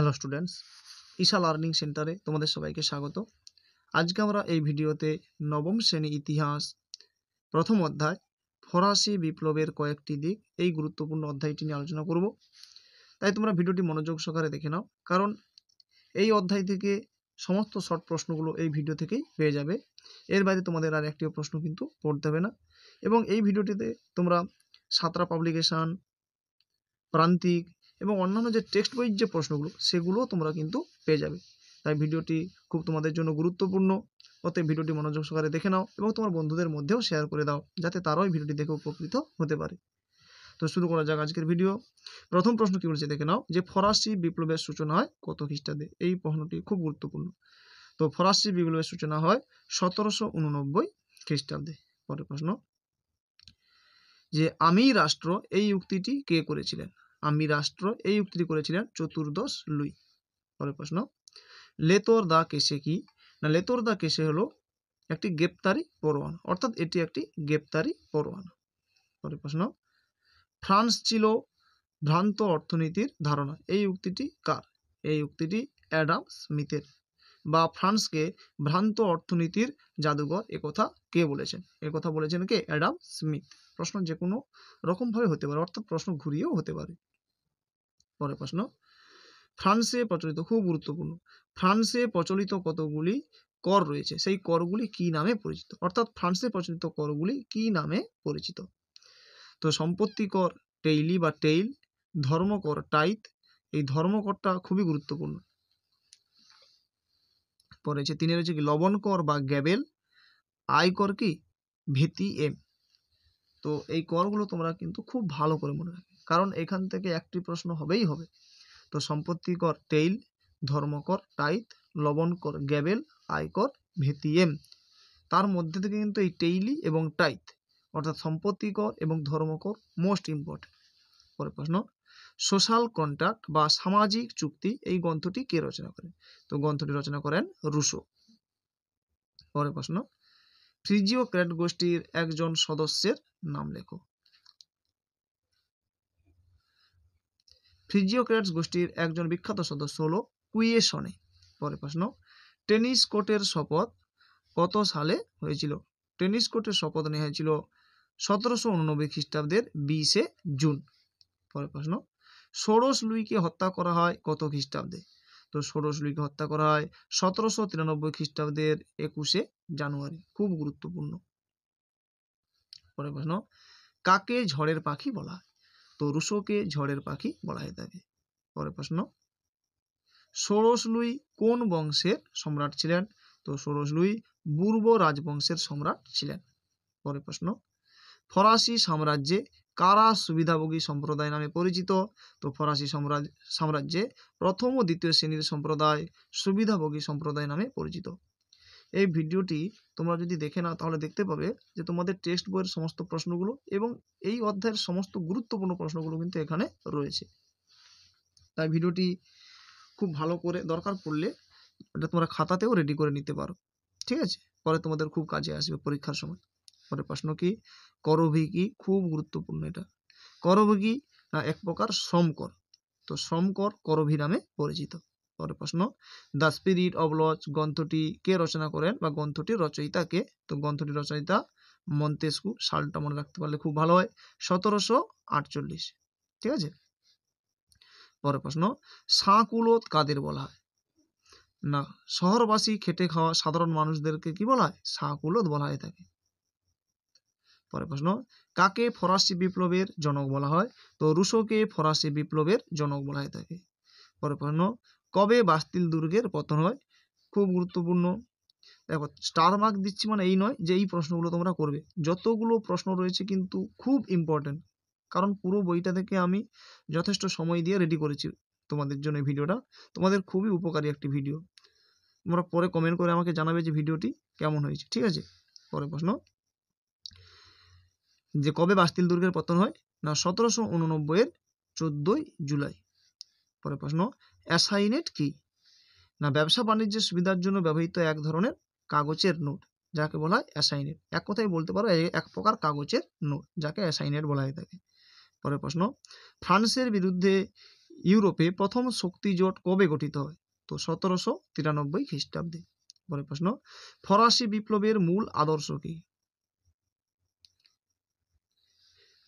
Hello students, Isha learning সেন্টারে তোমাদের সবাইকে স্বাগত। আজকে আমরা এই ভিডিওতে নবম শ্রেণী ইতিহাস প্রথম অধ্যায় ফরাসি বিপ্লবের কয়েকটি দিক এই গুরুত্বপূর্ণ অধ্যায়টি নিয়ে আলোচনা করব। তাই তোমরা ভিডিওটি মনোযোগ সহকারে দেখে নাও, কারণ এই অধ্যায় থেকে সমস্ত শর্ট প্রশ্নগুলো এই ভিডিও থেকেই পেয়ে যাবে। এর বাইরে তোমাদের আর একটিও প্রশ্ন কিন্তু পড়তে হবে না। এবং এই ভিডিওটিতে তোমরা সাঁতরা পাবলিকেশান, প্রান্তিক এবং অন্যান্য যে টেক্সট বইয়ের যে প্রশ্নগুলো সেগুলো তোমরা কিন্তু পেয়ে যাবে। তাই ভিডিওটি খুব তোমাদের জন্য গুরুত্বপূর্ণ, অতএব ভিডিওটি মনোযোগ সহকারে দেখে নাও এবং তোমার বন্ধুদের মধ্যেও শেয়ার করে দাও, যাতে তারাও এই ভিডিওটি দেখে উপকৃত হতে পারে। তো শুরু করা যাক আজকের ভিডিও। প্রথম প্রশ্ন কি বলছে দেখে নাও, যে ফরাসি বিপ্লবের সূচনা হয় কত খ্রিস্টাব্দে? এই প্রশ্নটি খুব গুরুত্বপূর্ণ। তো ফরাসি বিপ্লবের সূচনা হয় 1789 খ্রিস্টাব্দে। পরের প্রশ্ন, যে আমি রাষ্ট্র এই উক্তিটি কে করেছিলেন? আমি রাষ্ট্র এই উক্তিটি করেছিলেন চতুর্দশ লুই। পরের প্রশ্ন, লেতর দা কেসে কি? না, লেতর দা কেসে হলো একটি গ্রেপ্তারি পরোয়ানা, অর্থাৎ এটি একটি গ্রেপ্তারি পরোয়ানা। পরের প্রশ্ন, ফ্রান্স ছিল ভ্রান্ত অর্থনীতির ধারণা, এই উক্তিটি কার? এই উক্তিটি অ্যাডাম স্মিথের। বা ফ্রান্সকে ভ্রান্ত অর্থনীতির জাদুঘর, একথা কে বলেছেন? একথা বলেছেন কে? Adam Smith. প্রশ্ন যে কোনো রকমভাবে হতে পারে, অর্থাৎ প্রশ্ন ঘুরিয়েও হতে পারে। পরের প্রশ্ন, ফ্রান্সে প্রচলিত, খুব গুরুত্বপূর্ণ, ফ্রান্সে প্রচলিত কতগুলি কর রয়েছে, সেই করগুলি কি নামে পরিচিত? অর্থাৎ ফ্রান্সে প্রচলিত করগুলি কি নামে পরিচিত? তো সম্পত্তি কর টেইলি বা টেইল, ধর্মকর টাইথ, এই ধর্মকরটা খুবই গুরুত্বপূর্ণ। পরে হচ্ছে তিনের হচ্ছে কি লবণ কর বা গ্যাবেল, আয়কর কি ভেতি এম। তো এই করগুলো তোমরা কিন্তু খুব ভালো করে মনে রাখবে, কারণ এখান থেকে একটি প্রশ্ন হবেই হবে। তো সম্পত্তি কর টেইল, ধর্মকর টাইথ, লবণ কর গ্যাবেল, আয়কর ভেতিএম। তার মধ্যে থেকে কিন্তু এই টেইলি এবং টাইথ অর্থাৎ সম্পত্তি কর এবং ধর্মকর মোস্ট ইম্পর্টেন্ট। পরের প্রশ্ন, সোশ্যাল কন্ট্রাক্ট বা সামাজিক চুক্তি, এই গ্রন্থটি কে রচনা করেন? তো গ্রন্থটি রচনা করেন রুশো। পরের প্রশ্ন, ফ্রিজিওক্র্যাট গোষ্ঠীর একজন সদস্যের নাম লেখো। ফ্রিজিওক্র্যাটস গোষ্ঠীর একজন বিখ্যাত সদস্য হলো কুইয়েসনে। পরের প্রশ্ন, টেনিস কোর্টের শপথ কত সালে হয়েছিল? টেনিস কোর্টের শপথ নেওয়া হয়েছিল 1789 খ্রিস্টাব্দের 20 জুন। পরের প্রশ্ন, ষোড়শ লুইকে হত্যা করা হয় কত খ্রিস্টাব্দে? তো ষোড়শ লুইকে হত্যা করা হয় 1793 খ্রিস্টাব্দের 21 জানুয়ারি। খুব গুরুত্বপূর্ণ। পরের প্রশ্ন, কাকে ঝড়ের পাখি বলা হয়? তো রুশোকে ঝড়ের পাখি বলা হয়ে থাকে। পরের প্রশ্ন, ষোড়শ লুই কোন বংশের সম্রাট ছিলেন? তো ষোড়শ লুই বুর্ব রাজবংশের সম্রাট ছিলেন। পরের প্রশ্ন, ফরাসি সাম্রাজ্যে কারা সুবিধাভোগী সম্প্রদায় নামে পরিচিত? তো ফরাসি সাম্রাজ্যে প্রথম ও দ্বিতীয় শ্রেণীর সম্প্রদায় সুবিধাভোগী সম্প্রদায় নামে পরিচিত। এই ভিডিওটি তোমরা যদি দেখে নাও তাহলে দেখতে পাবে যে তোমাদের টেক্সট বইয়ের সমস্ত প্রশ্নগুলো এবং এই অধ্যায়ের সমস্ত গুরুত্বপূর্ণ প্রশ্নগুলো কিন্তু এখানে রয়েছে। তাই ভিডিওটি খুব ভালো করে দরকার পড়লে এটা তোমরা খাতাতেও রেডি করে নিতে পারো, ঠিক আছে? পরে তোমাদের খুব কাজে আসবে পরীক্ষার সময়। পরে প্রশ্ন কি, করভি কি? খুব গুরুত্বপূর্ণ এটা। করভি কি? না, এক প্রকার শ্রমকর। তো শ্রমকর করভি নামে পরিচিত। পরে প্রশ্ন, দ্য স্পিরিট অব লজ গ্রন্থটি কে রচনা করেন বা গ্রন্থটির রচয়িতা কে? তো গ্রন্থটির রচয়িতা মন্তেস্কু। সালটা মনে রাখতে পারলে খুব ভালো হয়, 1748, ঠিক আছে? পরের প্রশ্ন, শাঁকুলোত কাদের বলা হয়? না, শহরবাসী খেটে খাওয়া সাধারণ মানুষদেরকে কি বলা হয়? শাঁকুলোত বলা হয়ে থাকে। পরের প্রশ্ন, কাকে ফরাসি বিপ্লবের জনক বলা হয়? তো রুশোকে ফরাসি বিপ্লবের জনক বলা হয়ে থাকে। পরের প্রশ্ন, কবে বাস্তিল দুর্গের পতন হয়? খুব গুরুত্বপূর্ণ। দেখো, স্টার মার্ক দিচ্ছি মানে এই নয় যে এই প্রশ্নগুলো তোমরা করবে, যতগুলো প্রশ্ন রয়েছে কিন্তু খুব ইম্পর্টেন্ট, কারণ পুরো বইটা থেকে আমি যথেষ্ট সময় দিয়ে রেডি করেছি তোমাদের জন্য। এই ভিডিওটা তোমাদের খুবই উপকারী একটি ভিডিও। তোমরা পরে কমেন্ট করে আমাকে জানাবে যে ভিডিওটি কেমন হয়েছে, ঠিক আছে? পরের প্রশ্ন, যে কবে বাস্তিল দুর্গের পতন হয়? না, 1789 14 জুলাই। পরের প্রশ্ন, অ্যাসাইনেট কি? না, ব্যবসা বাণিজ্যের সুবিধার জন্য ব্যবহৃত এক ধরনের কাগজের নোট, যাকে বলা হয় অ্যাসাইনেট। এক কথায় বলতে পারো এক প্রকার কাগজের নোট, যাকে অ্যাসাইনেট বলা হয়ে থাকে। পরের প্রশ্ন, ফ্রান্সের বিরুদ্ধে ইউরোপে প্রথম শক্তি জোট কবে গঠিত হয়? তো 1793 খ্রিস্টাব্দে। পরের প্রশ্ন, ফরাসি বিপ্লবের মূল আদর্শ কি?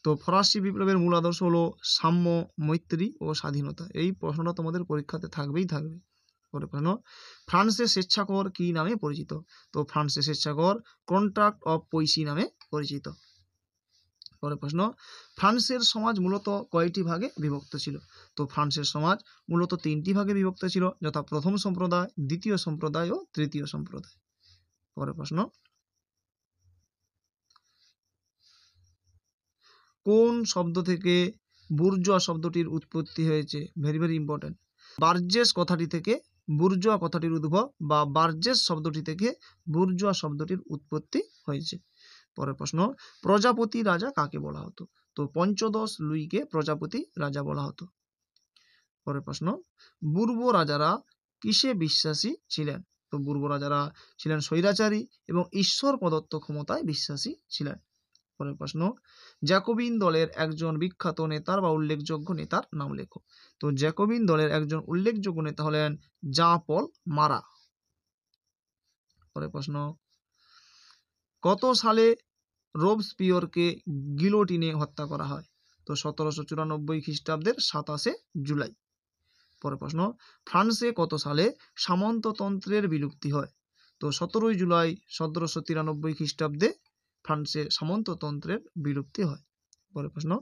তো ফরাসি বিপ্লবের মূল আদর্শ হলো সাম্য, মৈত্রী ও স্বাধীনতা। এই প্রশ্নটা তোমাদের পরীক্ষাতে থাকবেই থাকবে। পরের প্রশ্ন, ফ্রান্সের স্বেচ্ছাকর কি নামে পরিচিত? তো ফ্রান্সের স্বেচ্ছাকর কন্ট্রাক্ট অফ পইসি নামে পরিচিত। পরের প্রশ্ন, ফ্রান্সের সমাজ মূলত কয়টি ভাগে বিভক্ত ছিল? তো ফ্রান্সের সমাজ মূলত 3টি ভাগে বিভক্ত ছিল, যথা প্রথম সম্প্রদায়, দ্বিতীয় সম্প্রদায় ও তৃতীয় সম্প্রদায়। পরের প্রশ্ন, কোন শব্দ থেকে বুর্জোয়া শব্দটির উৎপত্তি হয়েছে? Very very important. বার্জেস কথাটি থেকে বুর্জোয়া কথাটির উদ্ভব, বা বার্জেস শব্দটি থেকে বুর্জোয়া শব্দটির উৎপত্তি হয়েছে। পরের প্রশ্ন, প্রজাপতি রাজা কাকে বলা হতো? তো পঞ্চদশ লুইকে প্রজাপতি রাজা বলা হতো। পরের প্রশ্ন, বুর্ব রাজারা কিসে বিশ্বাসী ছিলেন? তো বুর্ব রাজারা ছিলেন স্বৈরাচারী এবং ঈশ্বর প্রদত্ত ক্ষমতায় বিশ্বাসী ছিলেন। পরের প্রশ্ন, জ্যাকোবিন দলের একজন বিখ্যাত নেতার বা উল্লেখযোগ্য নেতার নাম লেখো। তো জ্যাকোবিন দলের একজন উল্লেখযোগ্য নেতা হলেন জাঁ পল মারা। পরের প্রশ্ন, কত সালে রোবস্পিয়রকে গিলোটিনে হত্যা করা হয়? তো 1794 খ্রিস্টাব্দের 27 জুলাই। পরের প্রশ্ন, ফ্রান্সে কত সালে সামন্ততন্ত্রের বিলুপ্তি হয়? তো 17 জুলাই 1793 খ্রিস্টাব্দে ফ্রান্সে সামন্ততন্ত্রের বিলুপ্তি হয়। পরের প্রশ্ন,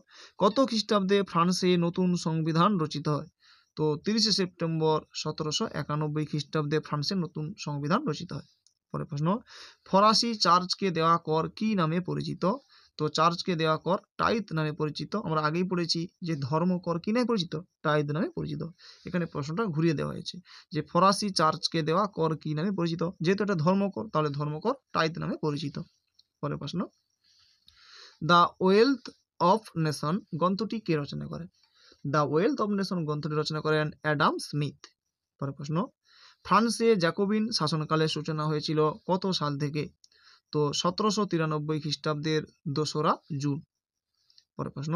কত খ্রিস্টাব্দে ফ্রান্সে নতুন সংবিধান রচিত হয়? তো 30 সেপ্টেম্বর 1791 খ্রিস্টাব্দে ফ্রান্সে নতুন সংবিধান রচিত হয়। পরের প্রশ্ন, ফরাসি চার্চকে দেওয়া কর কি নামে পরিচিত? তো চার্চকে দেওয়া কর টাইথ নামে পরিচিত। আমরা আগেই পড়েছি যে ধর্মকর কি নামে পরিচিত? টাইথ নামে পরিচিত। এখানে প্রশ্নটা ঘুরিয়ে দেওয়া হয়েছে যে ফরাসি চার্চকে দেওয়া কর কি নামে পরিচিত। যেহেতু এটা ধর্মকর, তাহলে ধর্মকর টাইথ নামে পরিচিত। পরের প্রশ্ন, দ্য ওয়েলথ অফ নেশন গ্রন্থটি কে রচনা করেন? দ্য ওয়েলথ অফ নেশন গ্রন্থটি রচনা করেন অ্যাডাম স্মিথ। পরের প্রশ্ন, ফ্রান্সে জ্যাকোবিন শাসনকালের সূচনা হয়েছিল কত সাল থেকে? তো 1793 খ্রিস্টাব্দের 2রা জুন। পরের প্রশ্ন,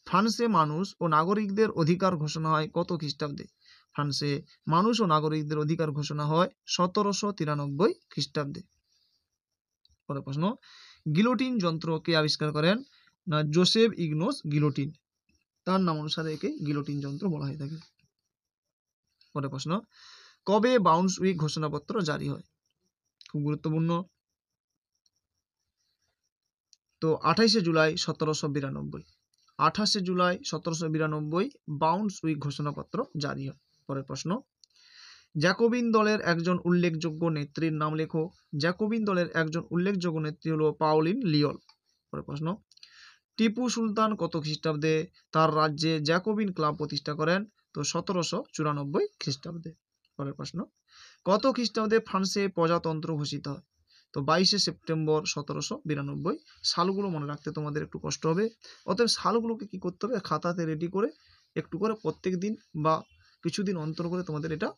ফ্রান্সে মানুষ ও নাগরিকদের অধিকার ঘোষণা হয় কত খ্রিস্টাব্দে? ফ্রান্সে মানুষ ও নাগরিকদের অধিকার ঘোষণা হয় 1793 খ্রিস্টাব্দে। পরের প্রশ্ন, গিলোটিন যন্ত্র কে আবিষ্কার করেন? না জোসেফ ইগনোস গিলোটিন। তার নাম অনুসারে একে গিলোটিন যন্ত্র বলা হয়ে থাকে। পরের প্রশ্ন, কবে বাউন্সউইক ঘোষণাপত্র জারি হয়? খুব গুরুত্বপূর্ণ। তো 28 জুলাই 1792। 28 জুলাই 1792 বাউন্সউইক ঘোষণাপত্র জারি হয়। পরের প্রশ্ন, জ্যাকোবিন দলের একজন উল্লেখযোগ্য নেত্রীর নাম লেখো। জ্যাকোবিন দলের একজন উল্লেখযোগ্য নেত্রী হলো পাউলিন লিওল। পরের প্রশ্ন, টিপু সুলতান কত খ্রিস্টাব্দে তার রাজ্যে জ্যাকোবিন ক্লাব প্রতিষ্ঠা করেন? তো 1794 খ্রিস্টাব্দে। পরের প্রশ্ন, কত খ্রিস্টাব্দে ফ্রান্সে প্রজাতন্ত্র ঘোষিত হয়? তো 22 সেপ্টেম্বর 1792। সালগুলো মনে রাখতে তোমাদের একটু কষ্ট হবে, অতএব সালগুলোকে কি করতে হবে, খাতাতে রেডি করে একটু করে প্রত্যেক দিন বা কিছুদিন অন্তর করে তোমাদের এটা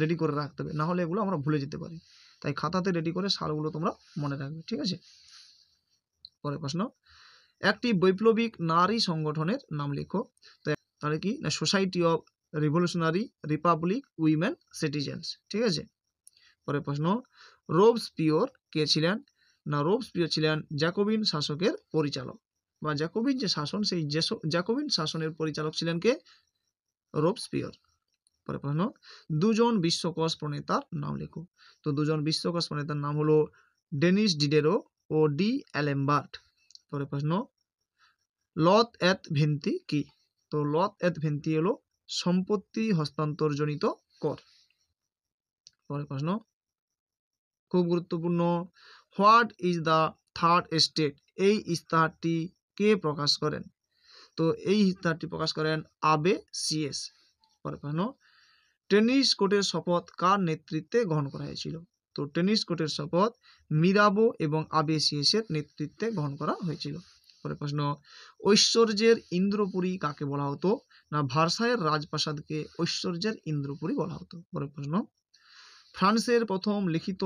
রেডি করে রাখতে হবে, না হলে এগুলো আমরা ভুলে যেতে পারি। তাই খাতাতে রেডি করে সালগুলো তোমরা মনে রাখবে, ঠিক আছে? পরের প্রশ্ন, একটি বৈপ্লবিক নারী সংগঠনের নাম লেখো। তো তাহলে কি না society of revolutionary Republic women citizens, ঠিক আছে? পরের প্রশ্ন, রোবস্পিয়র কে ছিলেন? না রোবস্পিয়র ছিলেন জ্যাকোবিন শাসকের পরিচালক, বা জ্যাকোবিন যে শাসন সেই জ্যাকোবিন শাসনের পরিচালক ছিলেন কে? রোবস্পিয়র। পরের প্রশ্ন, দুজন বিশ্বকোষ প্রণেতার নাম লেখো। তো দুজন বিশ্বকোষ প্রণেতার নাম হলো ডেনিস ডিডেরো ও ডি অ্যালেমবার্ট। পরের প্রশ্ন, লথ এত ভেন্তি কি? তো লথ এত ভেন্তি হলো সম্পত্তি হস্তান্তরজনিত কর। পরের প্রশ্ন, খুব গুরুত্বপূর্ণ, what is the third estate? এই ইস্তাহারটি কে প্রকাশ করেন? তো এই ইস্তাহারটি প্রকাশ করেন আবে সিএস। পরের প্রশ্ন, টেনিস কোর্টের শপথ কার নেতৃত্বে গ্রহণ করা হয়েছিল? তো টেনিস কোর্টের শপথ মিরাবো এবং আবে সিএসের নেতৃত্বে গ্রহণ করা হয়েছিল। পরের প্রশ্ন, ঐশ্বর্যের ইন্দ্রপুরী কাকে বলা হতো? না ভার্সাইয়ের রাজপ্রাসাদকে ঐশ্বর্যের ইন্দ্রপুরী বলা হতো। পরের প্রশ্ন, ফ্রান্সের প্রথম লিখিত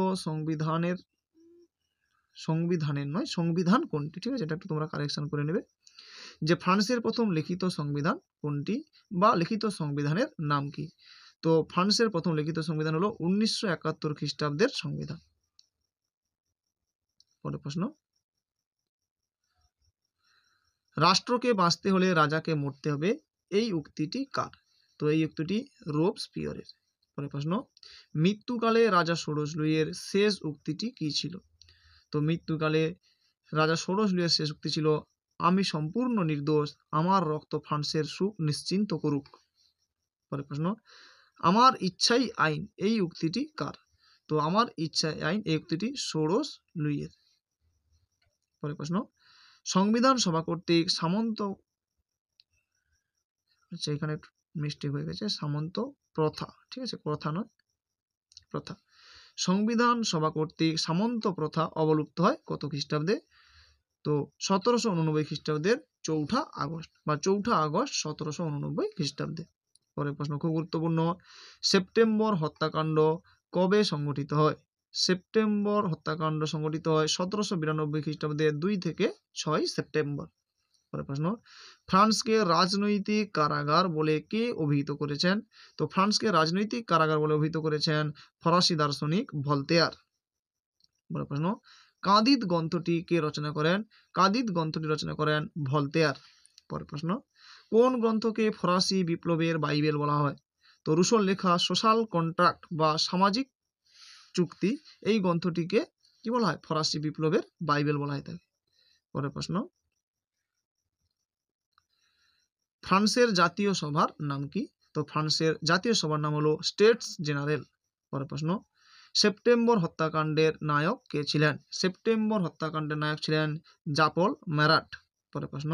সংবিধান কোনটি? ঠিক আছে, এটা একটু তোমরা কারেকশন করে নেবে। যে ফ্রান্সের প্রথম লিখিত সংবিধান কোনটি বা লিখিত সংবিধানের নাম কি? তো ফ্রান্সের প্রথম লিখিত সংবিধান হলো 1971 খ্রিস্টাব্দের সংবিধান। পরের প্রশ্ন, রাষ্ট্রকে বাঁচতে হলে রাজাকে মরতে হবে, এই উক্তিটি কার? তো এই উক্তিটি রোবস্পিয়ারের। পরের প্রশ্ন, মৃত্যুকালে রাজা ষোড়শ লুইয়ের শেষ উক্তিটি কি ছিল? তো মৃত্যুকালে রাজা ষোড়শ লুইয়ের শেষ উক্তি ছিল, আমি সম্পূর্ণ নির্দোষ, আমার রক্ত ফ্রান্সের সুখ নিশ্চিন্ত করুক। পরের প্রশ্ন, আমার ইচ্ছাই আইন, এই উক্তিটি কার? তো আমার ইচ্ছাই আইন, এই উক্তিটি ষোড়শ লুইয়ের। পরের প্রশ্ন, সংবিধান সভা কর্তৃক সামন্ত, আচ্ছা এখানে একটু মিস্টেক হয়ে গেছে, সামন্ত প্রথা, ঠিক আছে, প্রথা নয়, প্রথা। সংবিধান সভা কর্তৃক সামন্ত প্রথা অবলুপ্ত হয় কত খ্রিস্টাব্দে? তো 1789 খ্রিস্টাব্দের 4 আগস্ট বা 4 আগস্ট 1789 খ্রিস্টাব্দে। পরের প্রশ্ন খুব গুরুত্বপূর্ণ, সেপ্টেম্বর হত্যাকাণ্ড কবে সংঘটিত হয়? সেপ্টেম্বর হত্যাকাণ্ড সংঘটিত হয় 1792 খ্রিস্টাব্দে 2 থেকে 6 সেপ্টেম্বর। পরের প্রশ্ন, ফ্রান্সকে রাজনৈতিক কারাগার বলে কে অভিহিত করেছেন? তো ফ্রান্সকে রাজনৈতিক কারাগার বলে অভিহিত করেছেন ফরাসি দার্শনিক ভলতেয়ার। পরের প্রশ্ন, কাঁদিত গ্রন্থটি কে রচনা করেন? কাঁদিত গ্রন্থটি রচনা করেন ভলতেয়ার। পরের প্রশ্ন, কোন গ্রন্থকে ফরাসি বিপ্লবের বাইবেল বলা হয়? তো রুশোর লেখা সোশ্যাল কন্ট্রাক্ট বা সামাজিক চুক্তি, এই গ্রন্থটিকে কি বলা হয়? ফরাসি বিপ্লবের বাইবেল বলা হয় থাকে। পরের প্রশ্ন, ফ্রান্সের জাতীয় সভার নাম কি? তো ফ্রান্সের জাতীয় সভার নাম হলো স্টেটস জেনারেল। পরের প্রশ্ন, সেপ্টেম্বর হত্যাকাণ্ডের নায়ক কে ছিলেন? সেপ্টেম্বর হত্যাকাণ্ডের নায়ক ছিলেন জাপল ম্যারাট। পরের প্রশ্ন,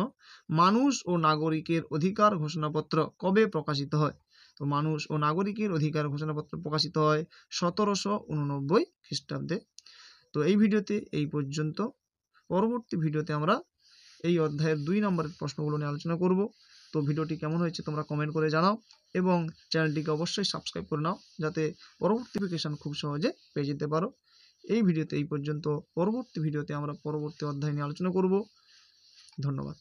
মানুষ ও নাগরিকের অধিকার ঘোষণাপত্র কবে প্রকাশিত হয়? তো মানুষ ও নাগরিকের অধিকার ঘোষণাপত্র প্রকাশিত হয় 1789 খ্রিস্টাব্দে। তো এই ভিডিওতে এই পর্যন্ত। পরবর্তী ভিডিওতে আমরা এই অধ্যায়ের 2 নম্বরের প্রশ্নগুলো নিয়ে আলোচনা করব। তো ভিডিওটি কেমন হয়েছে তোমরা কমেন্ট করে জানাও এবং চ্যানেলটিকে অবশ্যই সাবস্ক্রাইব করে নাও, যাতে পরবর্তী নোটিফিকেশন খুব সহজে পেয়ে যেতে পারো। এই ভিডিওতে এই পর্যন্ত। পরবর্তী ভিডিওতে আমরা পরবর্তী অধ্যায় নিয়ে আলোচনা করব। ধন্যবাদ।